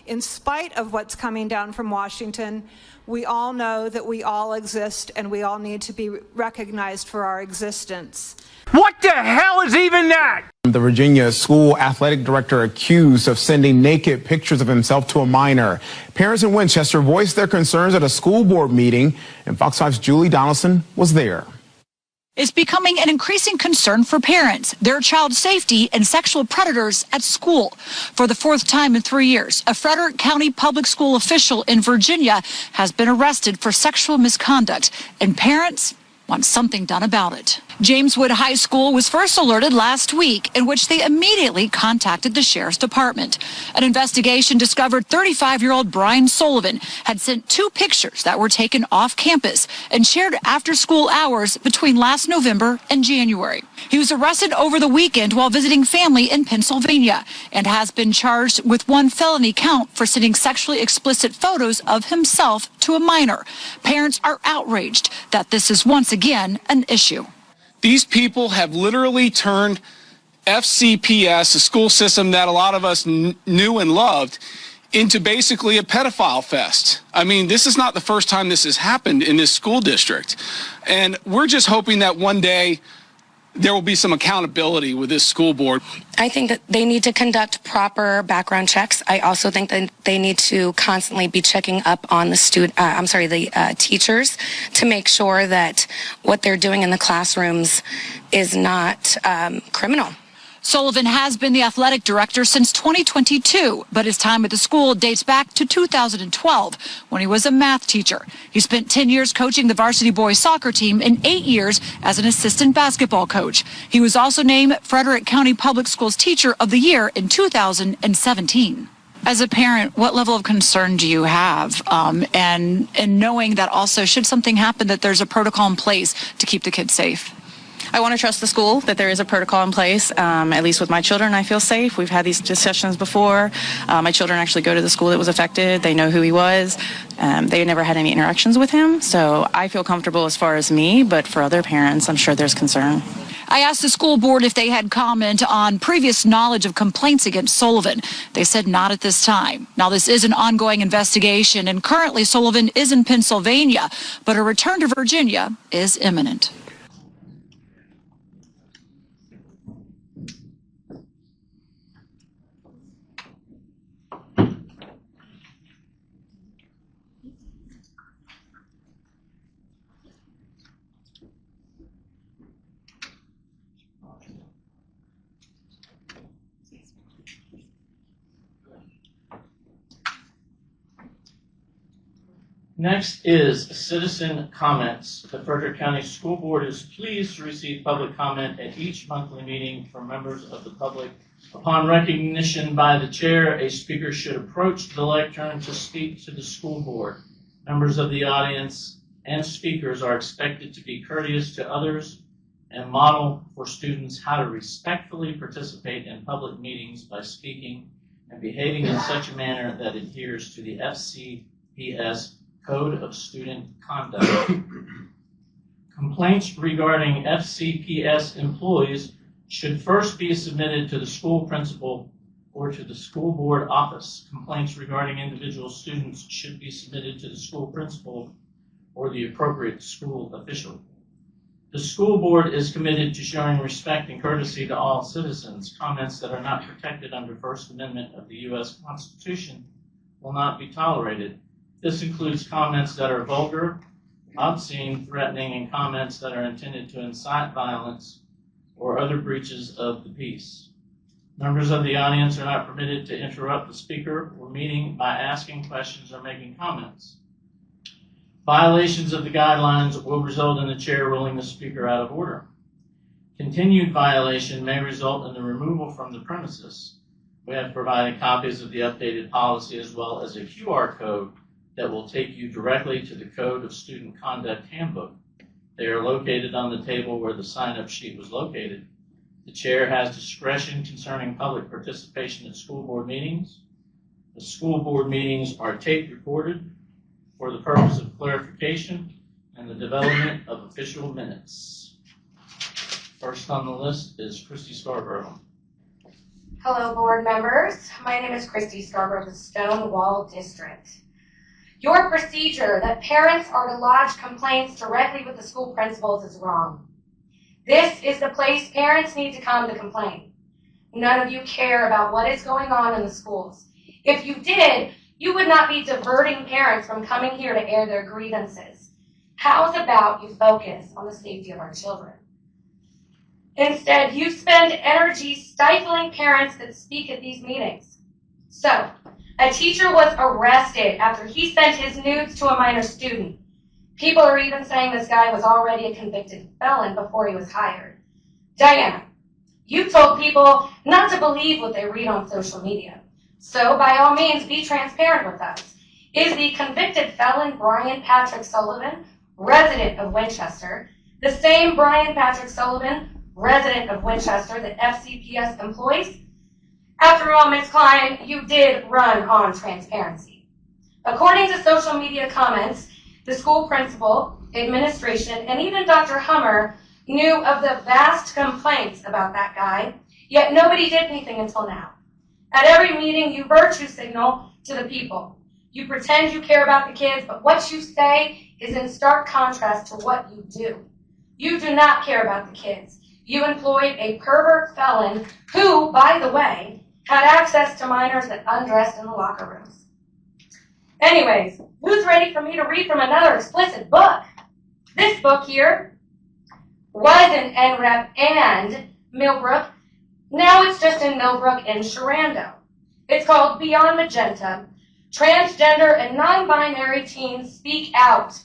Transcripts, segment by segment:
in spite of what's coming down from Washington, we all know that we all exist and we all need to be recognized for our existence. What the hell is even that? The Virginia school athletic director accused of sending naked pictures of himself to a minor. Parents in Winchester voiced their concerns at a school board meeting, and Fox 5's Julie Donaldson was there. Is becoming an increasing concern for parents, their child's safety, and sexual predators at school. For the fourth time in 3 years, a Frederick County public school official in Virginia has been arrested for sexual misconduct, and parents want something done about it. Jameswood High School was first alerted last week, in which they immediately contacted the sheriff's department. An investigation discovered 35-year-old Brian Sullivan had sent 2 pictures that were taken off campus and shared after school hours between last November and January. He was arrested over the weekend while visiting family in Pennsylvania and has been charged with 1 felony count for sending sexually explicit photos of himself to a minor. Parents are outraged that this is once again an issue. These people have literally turned FCPS, a school system that a lot of us knew and loved, into basically a pedophile fest. I mean, this is not the first time this has happened in this school district. And we're just hoping that one day there will be some accountability with this school board. I think that they need to conduct proper background checks. I also think that they need to constantly be checking up on the teachers to make sure that what they're doing in the classrooms is not criminal. Sullivan has been the athletic director since 2022, but his time at the school dates back to 2012 when he was a math teacher. He spent 10 years coaching the varsity boys soccer team and 8 years as an assistant basketball coach. He was also named Frederick County Public Schools Teacher of the Year in 2017. As a parent, what level of concern do you have? And knowing that also, should something happen, that there's a protocol in place to keep the kids safe? I want to trust the school, that there is a protocol in place. At least with my children, I feel safe. We've had these discussions before. My children actually go to the school that was affected. They know who he was. They never had any interactions with him. So I feel comfortable as far as me, but for other parents, I'm sure there's concern. I asked the school board if they had comment on previous knowledge of complaints against Sullivan. They said not at this time. Now, this is an ongoing investigation, and currently Sullivan is in Pennsylvania, but a return to Virginia is imminent. Next is citizen comments. The Frederick County School Board is pleased to receive public comment at each monthly meeting from members of the public. Upon recognition by the chair, a speaker should approach the lectern to speak to the school board. Members of the audience and speakers are expected to be courteous to others and model for students how to respectfully participate in public meetings by speaking and behaving in such a manner that adheres to the FCPS Code of Student Conduct. Complaints regarding FCPS employees should first be submitted to the school principal or to the school board office. Complaints regarding individual students should be submitted to the school principal or the appropriate school official. The school board is committed to showing respect and courtesy to all citizens. Comments that are not protected under First Amendment of the U.S. Constitution will not be tolerated. This includes comments that are vulgar, obscene, threatening, and comments that are intended to incite violence or other breaches of the peace. Members of the audience are not permitted to interrupt the speaker or meeting by asking questions or making comments. Violations of the guidelines will result in the chair ruling the speaker out of order. Continued violation may result in the removal from the premises. We have provided copies of the updated policy as well as a QR code that will take you directly to the Code of Student Conduct Handbook. They are located on the table where the sign-up sheet was located. The chair has discretion concerning public participation at school board meetings. The school board meetings are tape recorded for the purpose of clarification and the development of official minutes. First on the list is Christy Scarborough. Hello, board members. My name is Christy Scarborough of the Stonewall District. Your procedure that parents are to lodge complaints directly with the school principals is wrong. This is the place parents need to come to complain. None of you care about what is going on in the schools. If you did, you would not be diverting parents from coming here to air their grievances. How's about you focus on the safety of our children? Instead, you spend energy stifling parents that speak at these meetings. So, a teacher was arrested after he sent his nudes to a minor student. People are even saying this guy was already a convicted felon before he was hired. Diana, you told people not to believe what they read on social media. So, by all means, be transparent with us. Is the convicted felon Brian Patrick Sullivan, resident of Winchester, the same Brian Patrick Sullivan, resident of Winchester, that FCPS employs? After all, Ms. Klein, you did run on transparency. According to social media comments, the school principal, administration, and even Dr. Hummer knew of the vast complaints about that guy, yet nobody did anything until now. At every meeting, you virtue signal to the people. You pretend you care about the kids, but what you say is in stark contrast to what you do. You do not care about the kids. You employed a pervert felon who, by the way, had access to minors that undressed in the locker rooms. Anyways, who's ready for me to read from another explicit book? This book here was in NREP and Millbrook. Now it's just in Millbrook and Sharando. It's called Beyond Magenta, Transgender and Non-Binary Teens Speak Out.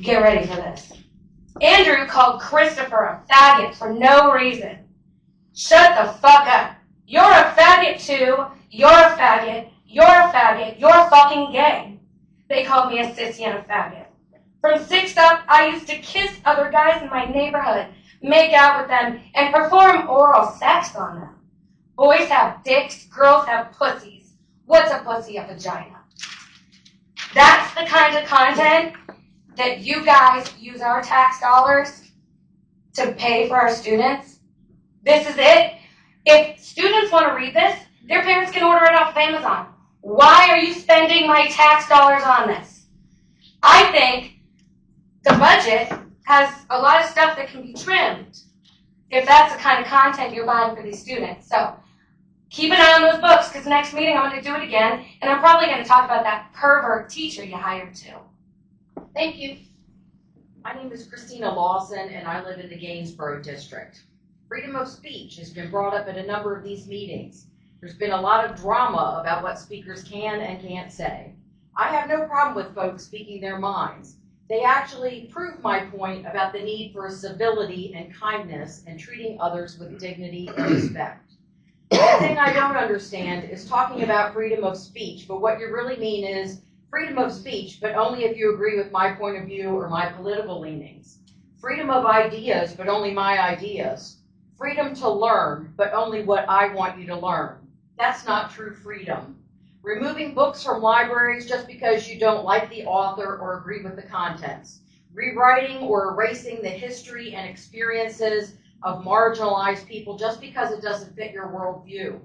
Get ready for this. Andrew called Christopher a faggot for no reason. Shut the fuck up. You're a faggot too. You're a faggot. You're a faggot. You're fucking gay. They called me a sissy and a faggot. From 6 up, I used to kiss other guys in my neighborhood, make out with them, and perform oral sex on them. Boys have dicks, girls have pussies. What's a pussy? A vagina. That's the kind of content that you guys use our tax dollars to pay for our students. This is it. If students want to read this, their parents can order it off of Amazon. Why are you spending my tax dollars on this? I think the budget has a lot of stuff that can be trimmed if that's the kind of content you're buying for these students. So keep an eye on those books, because next meeting I'm going to do it again, and I'm probably going to talk about that pervert teacher you hired too. Thank you. My name is Christina Lawson, and I live in the Gainsborough district. Freedom of speech has been brought up at a number of these meetings. There's been a lot of drama about what speakers can and can't say. I have no problem with folks speaking their minds. They actually prove my point about the need for civility and kindness and treating others with dignity and respect. The thing I don't understand is talking about freedom of speech, but what you really mean is freedom of speech, but only if you agree with my point of view or my political leanings. Freedom of ideas, but only my ideas. Freedom to learn, but only what I want you to learn. That's not true freedom. Removing books from libraries just because you don't like the author or agree with the contents. Rewriting or erasing the history and experiences of marginalized people just because it doesn't fit your worldview.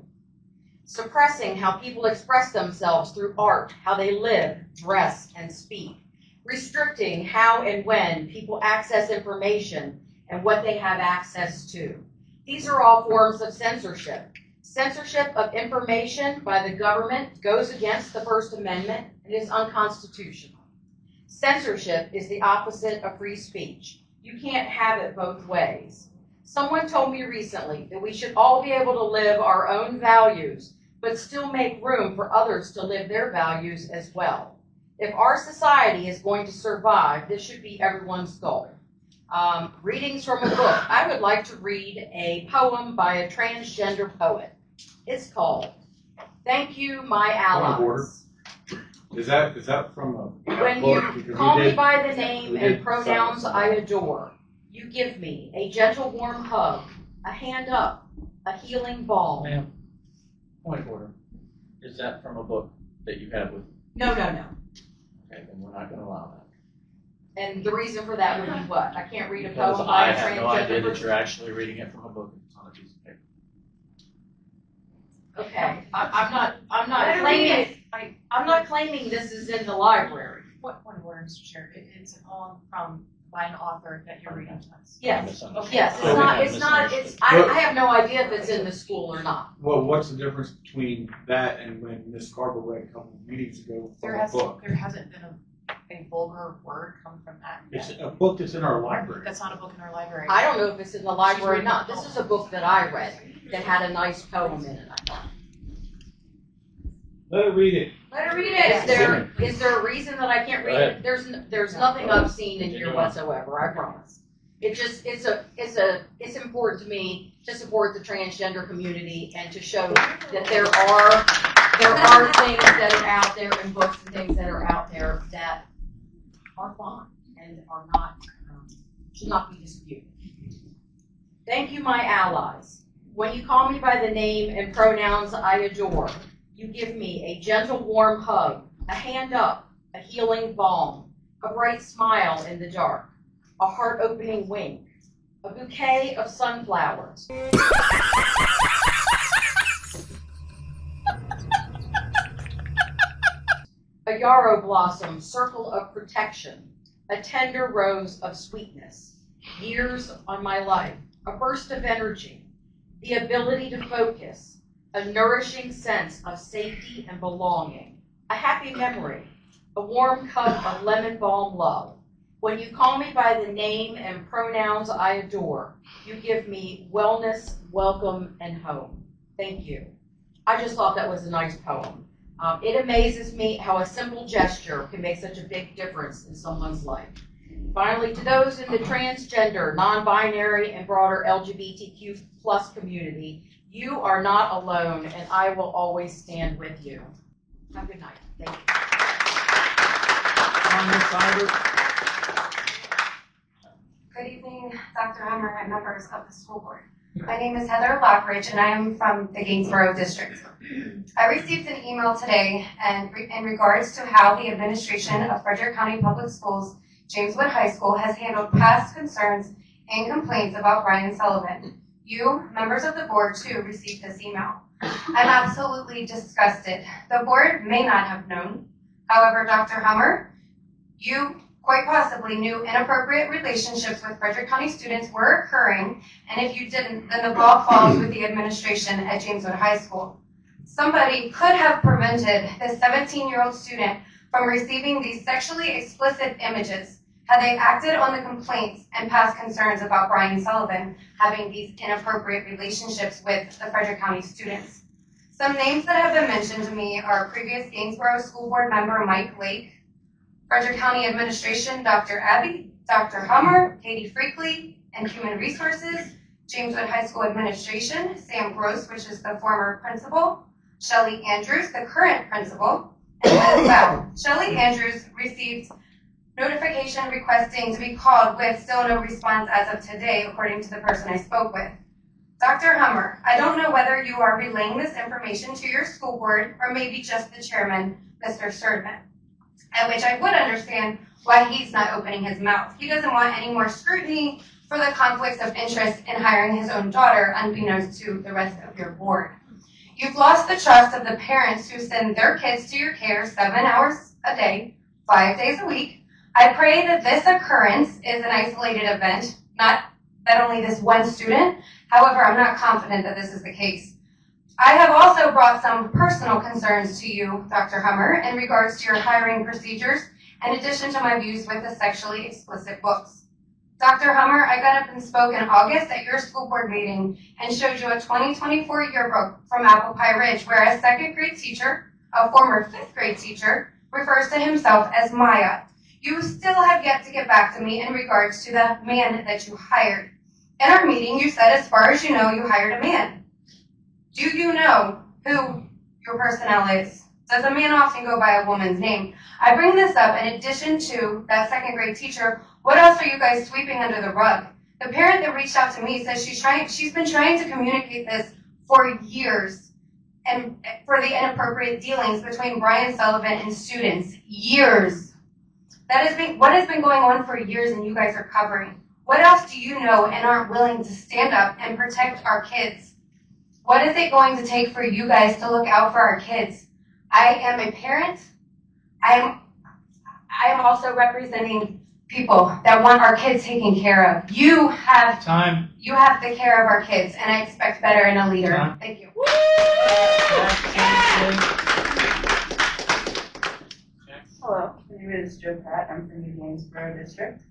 Suppressing how people express themselves through art, how they live, dress, and speak. Restricting how and when people access information and what they have access to. These are all forms of censorship. Censorship of information by the government goes against the First Amendment and is unconstitutional. Censorship is the opposite of free speech. You can't have it both ways. Someone told me recently that we should all be able to live our own values, but still make room for others to live their values as well. If our society is going to survive, this should be everyone's goal. Readings from a book. I would like to read a poem by a transgender poet. It's called Thank You, My Allies. Is that from a When book? you call me by the name and pronouns I adore, you give me a gentle warm hug, a hand up, a healing balm. Ma'am, point of order. Is that from a book that you have with? No. Okay, then we're not going to allow that. And the reason for that would be what? I can't read a Because poem by I a have no idea transgender that person. you're actually reading it from a book. It's on a piece of paper. Okay, I'm not claiming this is in the library. Point of order, Mr. Chair. It's a poem by an author that you're reading to us. Yes, yes, I have no idea if it's in the school or not. Well, what's the difference between that and when Ms. Carver read a couple of meetings ago from a book? There hasn't been a vulgar word come from that. It's a book that's in our library. That's not a book in our library. I don't know if it's in the library or not. This is a book that I read that had a nice poem in it, I thought. Let her read it. Let her read it. Is there a reason that I can't read it? There's nothing obscene in here whatsoever, I promise. It's important to me to support the transgender community and to show that there are things that are out there and books and things that are out there that are fine and are not should not be disputed. Thank you, my allies. When you call me by the name and pronouns I adore, you give me a gentle, warm hug, a hand up, a healing balm, a bright smile in the dark, a heart-opening wink, a bouquet of sunflowers. A yarrow blossom circle of protection, a tender rose of sweetness, years on my life, a burst of energy, the ability to focus, a nourishing sense of safety and belonging, a happy memory, a warm cup of lemon balm love. When you call me by the name and pronouns I adore, you give me wellness, welcome, and home. Thank you. I just thought that was a nice poem. It amazes me how a simple gesture can make such a big difference in someone's life. Finally, to those in the transgender, non-binary, and broader LGBTQ+ community, you are not alone, and I will always stand with you. Have a good night. Thank you. Good evening, Dr. Hummer and members of the school board. My name is Heather Lockridge, and I am from the Gainsborough district. I received an email today in regards to how the administration of Frederick County Public Schools James Wood High School has handled past concerns and complaints about Brian Sullivan. You, members of the board, too, received this email. I'm absolutely disgusted. The board may not have known. However, Dr. Hummer, you quite possibly knew inappropriate relationships with Frederick County students were occurring, and if you didn't, then the ball falls with the administration at James Wood High School. Somebody could have prevented this 17-year-old student from receiving these sexually explicit images had they acted on the complaints and past concerns about Brian Sullivan having these inappropriate relationships with the Frederick County students. Some names that have been mentioned to me are previous Gainsborough School Board member Mike Lake, Frederick County Administration Dr. Abby, Dr. Hummer, Katie Freakley, and Human Resources, James Wood High School Administration, Sam Gross, which is the former principal, Shelley Andrews, the current principal, and as well, Shelley Andrews received notification requesting to be called with still no response as of today, according to the person I spoke with. Dr. Hummer, I don't know whether you are relaying this information to your school board or maybe just the chairman, Mr. Sturdman, at which I would understand why he's not opening his mouth. He doesn't want any more scrutiny for the conflicts of interest in hiring his own daughter, unbeknownst to the rest of your board. You've lost the trust of the parents who send their kids to your care 7 hours a day, 5 days a week. I pray that this occurrence is an isolated event, not that only this one student. However, I'm not confident that this is the case. I have also brought some personal concerns to you, Dr. Hummer, in regards to your hiring procedures, in addition to my views with the sexually explicit books. Dr. Hummer, I got up and spoke in August at your school board meeting and showed you a 2024 yearbook from Apple Pie Ridge, where a second grade teacher, a former fifth grade teacher, refers to himself as Maya. You still have yet to get back to me in regards to the man that you hired. In our meeting, you said, as far as you know, you hired a man. Do you know who your personnel is? Does a man often go by a woman's name? I bring this up in addition to that second grade teacher. What else are you guys sweeping under the rug? The parent that reached out to me says she's been trying to communicate this for years, and for the inappropriate dealings between Brian Sullivan and students. Years. What has been going on for years and you guys are covering? What else do you know and aren't willing to stand up and protect our kids? What is it going to take for you guys to look out for our kids? I am a parent. I am also representing people that want our kids taken care of. You have the care of our kids, and I expect better in a leader. Time. Thank you. Hello, my name is Joe Pratt. I'm from the Gainesboro District.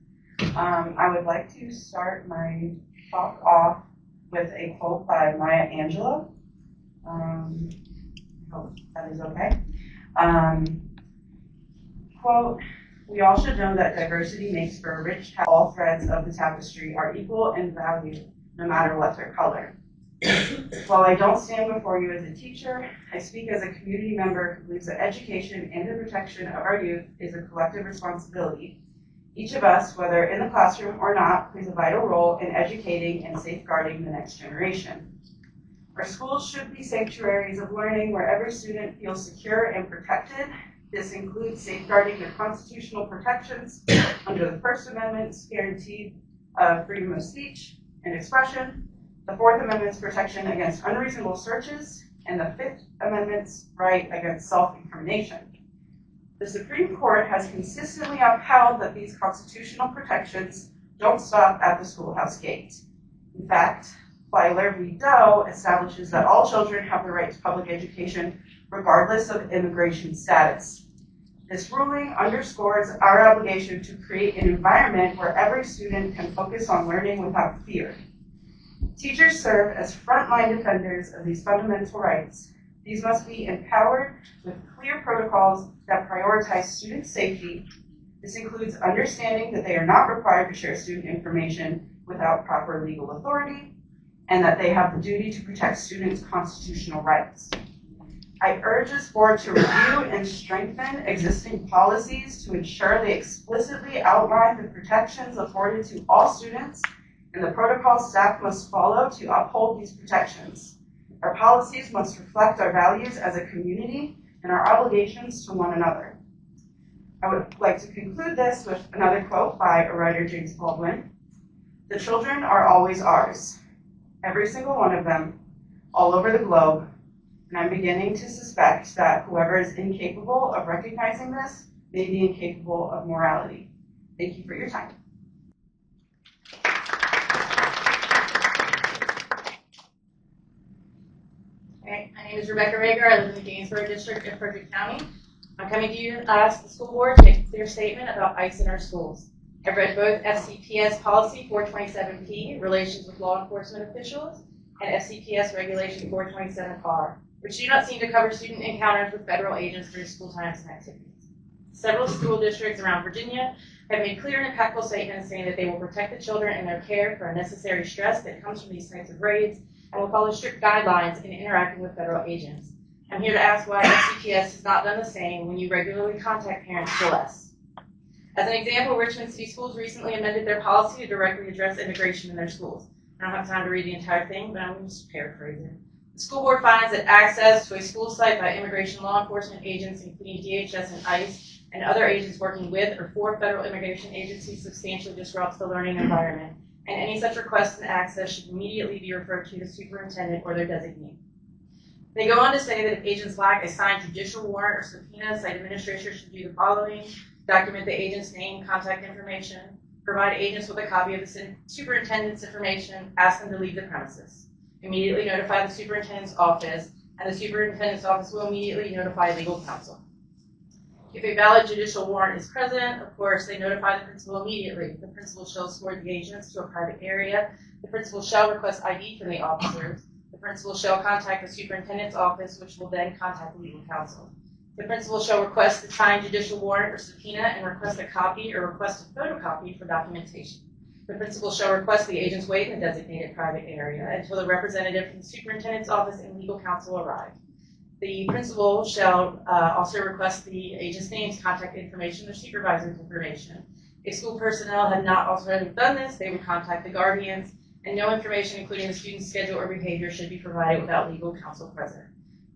I would like to start my talk off with a quote by Maya Angelou. I hope that is okay. Quote, "We all should know that diversity makes for a rich tapestry. All threads of the tapestry are equal in value, no matter what their color." While I don't stand before you as a teacher, I speak as a community member who believes that education and the protection of our youth is a collective responsibility. Each of us, whether in the classroom or not, plays a vital role in educating and safeguarding the next generation. Our schools should be sanctuaries of learning where every student feels secure and protected. This includes safeguarding their constitutional protections under the First Amendment's guarantee of freedom of speech and expression, the Fourth Amendment's protection against unreasonable searches, and the Fifth Amendment's right against self-incrimination. The Supreme Court has consistently upheld that these constitutional protections don't stop at the schoolhouse gate. In fact, Filer v. Doe establishes that all children have the right to public education regardless of immigration status. This ruling underscores our obligation to create an environment where every student can focus on learning without fear. Teachers serve as frontline defenders of these fundamental rights. These must be empowered with clear protocols that prioritize student safety. This includes understanding that they are not required to share student information without proper legal authority, and that they have the duty to protect students' constitutional rights. I urge this board to review and strengthen existing policies to ensure they explicitly outline the protections afforded to all students and the protocols staff must follow to uphold these protections. Our policies must reflect our values as a community and our obligations to one another. I would like to conclude this with another quote by a writer, James Baldwin. "The children are always ours, every single one of them, all over the globe, and I'm beginning to suspect that whoever is incapable of recognizing this may be incapable of morality." Thank you for your time. My name is Rebecca Rager. I live in the Gainesboro District in Frederick County. I'm coming to you to ask the school board to make a clear statement about ICE in our schools. I've read both FCPS Policy 427P, Relations with Law Enforcement Officials, and FCPS Regulation 427R, which do not seem to cover student encounters with federal agents during school times and activities. Several school districts around Virginia have made clear and impactful statements saying that they will protect the children and their care for unnecessary stress that comes from these types of raids and will follow strict guidelines in interacting with federal agents. I'm here to ask why FCPS has not done the same when you regularly contact parents for less. As an example, Richmond City Schools recently amended their policy to directly address immigration in their schools. I don't have time to read the entire thing, but I'm going to just paraphrase it. The school board finds that access to a school site by immigration law enforcement agents, including DHS and ICE, and other agents working with or for federal immigration agencies substantially disrupts the learning environment, and any such request and access should immediately be referred to the superintendent or their designee. They go on to say that if agents lack a signed judicial warrant or subpoena, site administration should do the following: document the agent's name, contact information, provide agents with a copy of the superintendent's information, ask them to leave the premises, immediately notify the superintendent's office, and the superintendent's office will immediately notify legal counsel. If a valid judicial warrant is present, of course, they notify the principal immediately. The principal shall escort the agents to a private area. The principal shall request ID from the officers. The principal shall contact the superintendent's office, which will then contact the legal counsel. The principal shall request the signed judicial warrant or subpoena and request a copy or request a photocopy for documentation. The principal shall request the agents wait in the designated private area until the representative from the superintendent's office and legal counsel arrive. The principal shall also request the agent's names, contact information, or supervisor's information. If school personnel have not already done this, they would contact the guardians, and no information, including the student's schedule or behavior, should be provided without legal counsel present.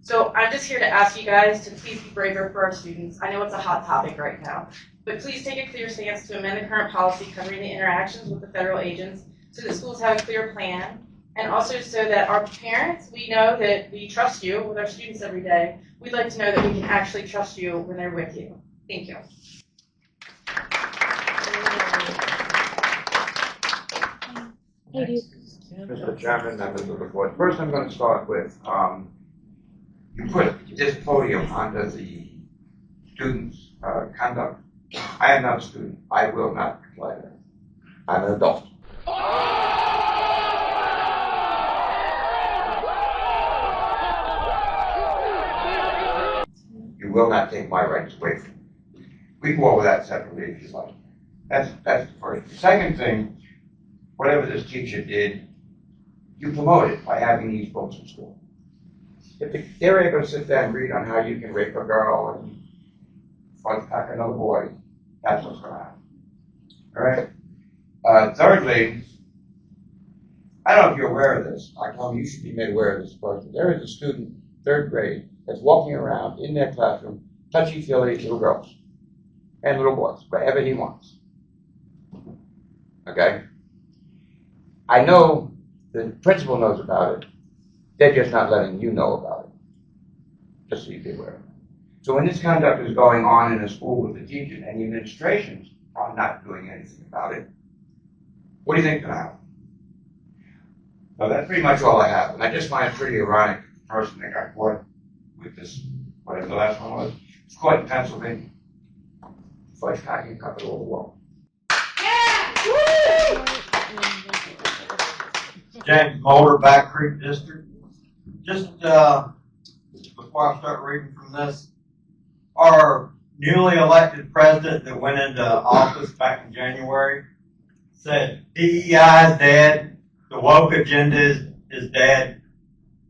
So I'm just here to ask you guys to please be braver for our students. I know it's a hot topic right now, but please take a clear stance to amend the current policy covering the interactions with the federal agents so that schools have a clear plan And also so that our parents, we know that we trust you with our students every day. We'd like to know that we can actually trust you when they're with you. Thank you. Mr. Chairman, members of the board. First, I'm going to start with, you put this podium under the students' conduct. I am not a student. I will not comply to that. I'm an adult. You will not take my rights away from me. We can go over that separately if you like. That's the first. The second thing, whatever this teacher did, you promote it by having these books in school. If they're able to sit there and read on how you can rape a girl and front pack another boy, that's what's going to happen. All right? Thirdly, I don't know if you're aware of this. I tell you should be made aware of this person. There is a student, 3rd grade, that's walking around in their classroom, touchy-feely little girls and little boys, wherever he wants. Okay? I know the principal knows about it. They're just not letting you know about it. Just so you be aware of it. So when this conduct is going on in a school with the teachers and the administrations are not doing anything about it, what do you think is going to happen? So that's pretty much all I have. And I just find it pretty ironic, the person that got caught with this, whatever the last one was, was caught in Pennsylvania. Fudge packing covered all the wall. James Mulder, Back Creek District. Just before I start reading from this, our newly elected president that went into office back in January said DEI is dead, the woke agenda is dead.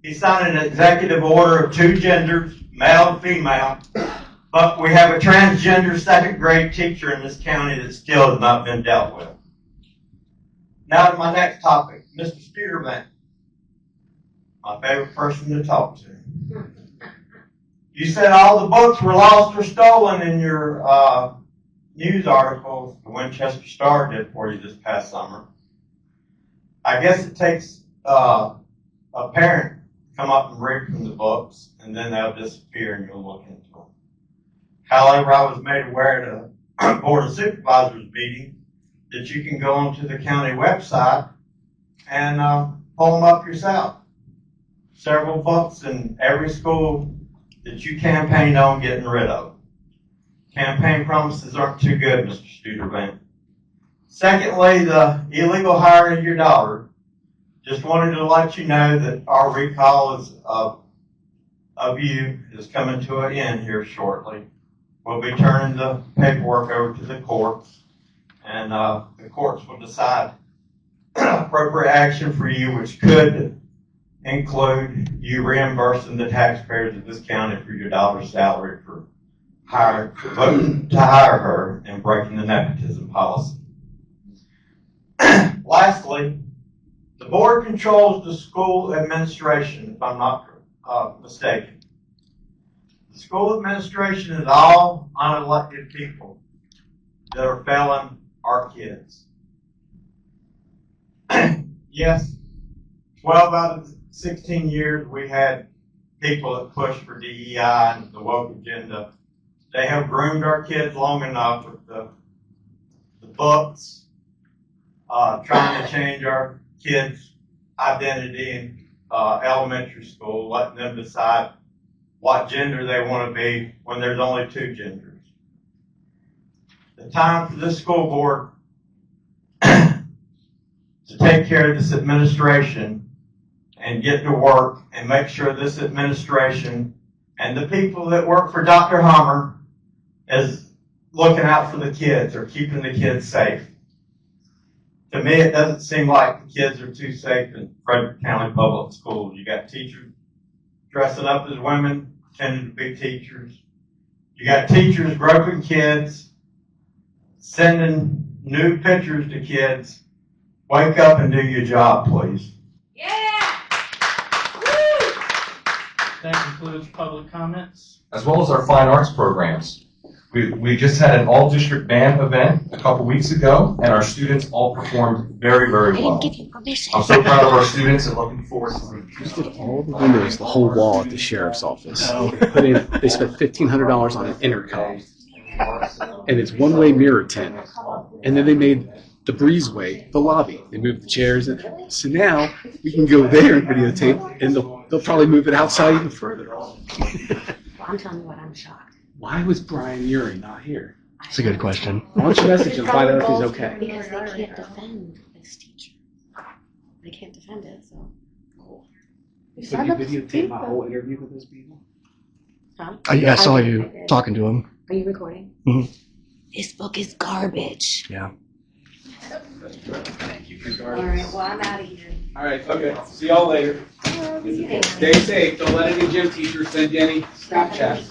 He signed an executive order of 2 genders, male and female, but we have a transgender 2nd grade teacher in this county that still has not been dealt with. Now to my next topic, Mr. Studerman, my favorite person to talk to. You said all the books were lost or stolen in your news articles the Winchester Star did for you this past summer. I guess it takes a parent to come up and read from the books, and then they'll disappear and you'll look into them. However, I was made aware at a Board of Supervisors meeting that you can go onto the county website and pull them up yourself. Several books in every school that you campaigned on getting rid of. Campaign promises aren't too good, Mr. Studerman. Secondly, the illegal hiring of your daughter. Just wanted to let you know that our recall of you is coming to an end here shortly. We'll be turning the paperwork over to the courts, and the courts will decide appropriate action for you, which could include you reimbursing the taxpayers of this county for your daughter's salary for voting to hire her and breaking the nepotism policy. Lastly, the board controls the school administration, if I'm not mistaken. The school administration is all unelected people that are failing our kids. Yes, 12 out of 16 years we had people that pushed for DEI and the woke agenda. They have groomed our kids long enough with the books, trying to change our kids' identity in elementary school, letting them decide what gender they want to be when there's only 2 genders. The time for this school board to take care of this administration and get to work and make sure this administration and the people that work for Dr. Hummer is looking out for the kids or keeping the kids safe. To me, it doesn't seem like the kids are too safe in Frederick County Public Schools. You got teachers dressing up as women, pretending to be teachers. You got teachers groping kids, sending nude pictures to kids. Wake up and do your job, please. That concludes public comments. As well as our fine arts programs. We just had an all-district band event a couple weeks ago, and our students all performed very, very well. I'm so proud of our students and looking forward to them. We did all the windows, the whole wall at the sheriff's office. They spent $1,500 on an intercom, and it's one-way mirror tint. And then they made the breezeway the lobby. They moved the chairs, and so now we can go there and videotape, and they'll probably move it outside even further. I'm telling you what, I'm shocked. Why was Brian Urey not here? That's a good question. Why don't you message him, find out if he's okay? Because they can't defend this teacher. They can't defend it, so. So you videotape my whole interview with those people? Huh? Yeah, I saw you talking to him. Are you recording? Mm-hmm. This book is garbage. Yeah. Thank you. All right, well, I'm out of here. All right, okay. See y'all later. Stay safe. Don't let any gym teachers send you any Snapchats.